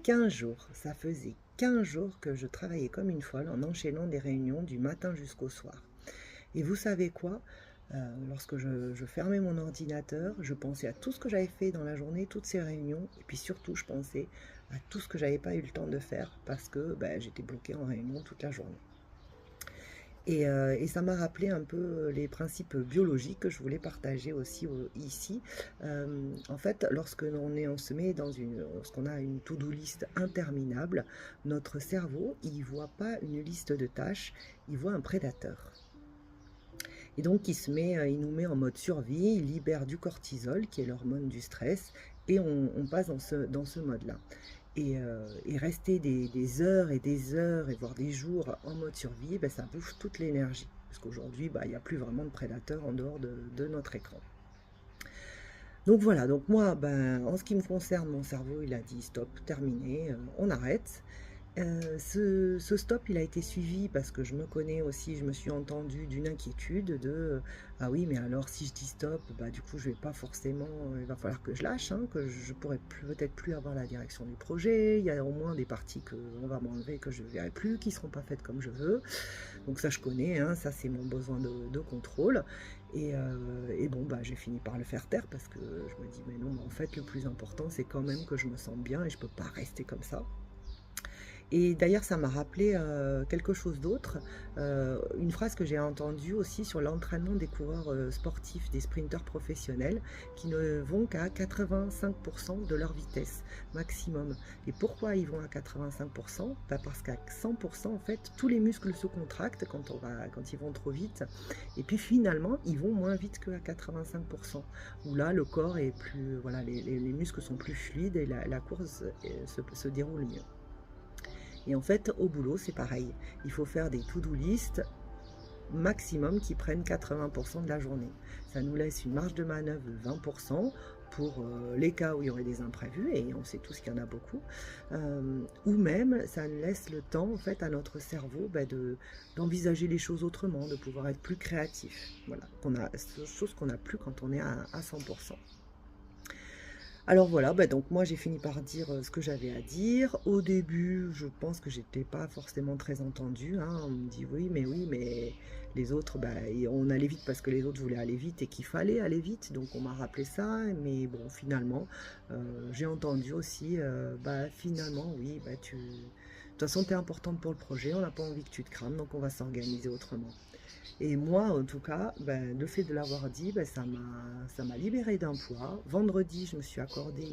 15 jours, ça faisait 15 jours que je travaillais comme une folle en enchaînant des réunions du matin jusqu'au soir. Et vous savez quoi? Lorsque je fermais mon ordinateur, je pensais à tout ce que j'avais fait dans la journée, toutes ces réunions, et puis surtout, je pensais à tout ce que j'avais pas eu le temps de faire parce que j'étais bloquée en réunion toute la journée. Et ça m'a rappelé un peu les principes biologiques que je voulais partager aussi ici. En fait, on se met lorsqu'on a une to-do list interminable, notre cerveau, il voit pas une liste de tâches, il voit un prédateur. Et donc, il nous met en mode survie, il libère du cortisol, qui est l'hormone du stress, et on passe dans ce mode-là. Et rester des heures et des heures, et voire des jours en mode survie, ça bouffe toute l'énergie. Parce qu'aujourd'hui, il n'y a plus vraiment de prédateurs en dehors de notre écran. Donc voilà, donc moi, en ce qui me concerne, mon cerveau, il a dit stop, terminé, on arrête. Ce stop, il a été suivi parce que je me connais aussi, je me suis entendue d'une inquiétude ah oui, mais alors si je dis stop, du coup je vais pas forcément, il va falloir que je lâche, hein, que je pourrais peut-être plus avoir la direction du projet, il y a au moins des parties qu'on va m'enlever, que je ne verrai plus, qui seront pas faites comme je veux. Donc ça je connais, hein, ça c'est mon besoin de contrôle. Et bon, j'ai fini par le faire taire parce que je me dis, mais non, mais en fait le plus important c'est quand même que je me sente bien et je peux pas rester comme ça. Et d'ailleurs, ça m'a rappelé quelque chose d'autre, une phrase que j'ai entendue aussi sur l'entraînement des coureurs sportifs, des sprinteurs professionnels, qui ne vont qu'à 85% de leur vitesse maximum. Et pourquoi ils vont à 85%? Parce qu'à 100%, en fait, tous les muscles se contractent quand ils vont trop vite. Et puis finalement, ils vont moins vite qu'à 85%, où là, le corps est plus... Voilà, les muscles sont plus fluides et la course se déroule mieux. Et en fait, au boulot, c'est pareil. Il faut faire des to-do list maximum qui prennent 80% de la journée. Ça nous laisse une marge de manœuvre de 20% pour les cas où il y aurait des imprévus, et on sait tous qu'il y en a beaucoup, ou même ça nous laisse le temps en fait à notre cerveau d'envisager les choses autrement, de pouvoir être plus créatif. Voilà, chose qu'on n'a plus quand on est à 100%. Alors voilà, donc moi j'ai fini par dire ce que j'avais à dire. Au début, je pense que j'étais pas forcément très entendue, hein. On me dit oui, mais les autres, et on allait vite parce que les autres voulaient aller vite et qu'il fallait aller vite. Donc on m'a rappelé ça, mais bon, finalement, j'ai entendu aussi, finalement, oui, de toute façon, tu es importante pour le projet, on n'a pas envie que tu te crames, donc on va s'organiser autrement. Et moi, en tout cas, le fait de l'avoir dit, ça m'a libérée d'un poids. Vendredi, je me suis accordé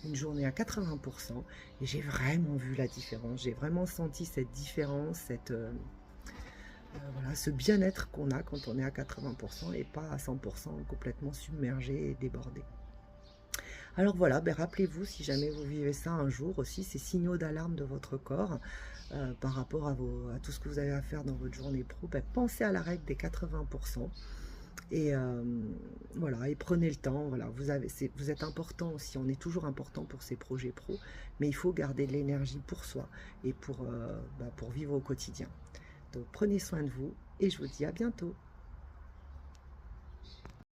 une journée à 80% et j'ai vraiment vu la différence. J'ai vraiment senti cette différence, voilà, ce bien-être qu'on a quand on est à 80% et pas à 100% complètement submergé et débordé. Alors voilà, rappelez-vous, si jamais vous vivez ça un jour aussi, ces signaux d'alarme de votre corps par rapport à tout ce que vous avez à faire dans votre journée pro, pensez à la règle des 80%. Et voilà, et prenez le temps. Voilà, vous êtes important aussi, on est toujours important pour ces projets pro, mais il faut garder de l'énergie pour soi et pour vivre au quotidien. Donc prenez soin de vous et je vous dis à bientôt.